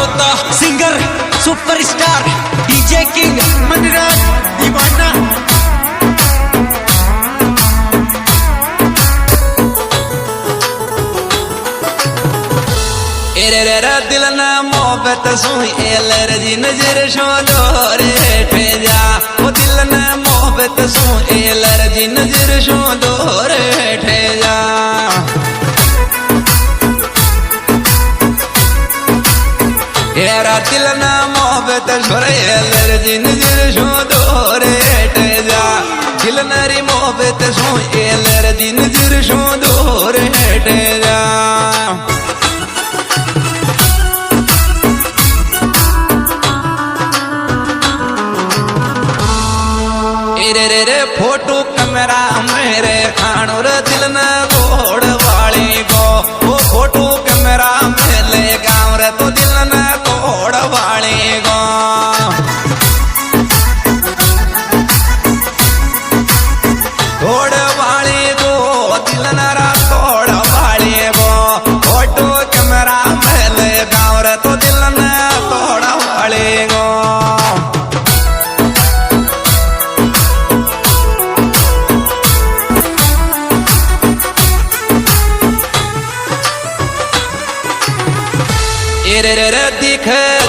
होता singer superstar DJ king Manraj दीवाना। Array दिल न मोहब्बत सुई एलर जी नजर शो दोरे ठे जा ओ दिल न मोहब्बत सुई एलर जी नजर शो दोरे ठे जा। एरा दिल न मोहब्बत सुई एलर जी नजर शो दोरे ठे जा दिल नरी मोहब्बत सुई एलर जी नजर शो दोरे ठे जा। रे फोटो कैमरा मेरे खानो रे दिल न तोड़ वाले को वो फोटो कैमरा मेले गाँव रे तो दिल न तोड़ वाले को। तोड़ वाले को दिल न तोड़ वाले को फोटो कैमरा मेले गाँव रे तो दिल न तोड़ वाले को। रे दिख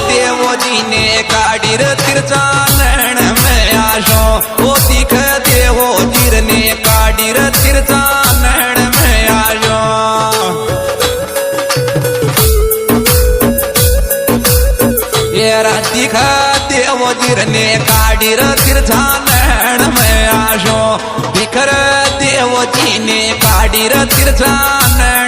देवो जी ने काड़ी रे तिरछा नैन में आशो वो दिख देवो जी ने काड़ी रे तिरछा नैन में आशो। येरा दिख देवो जी ने काड़ी रे तिरछा नैन में आशो दिख देवो जी ने काड़ी रे तिरछा नैन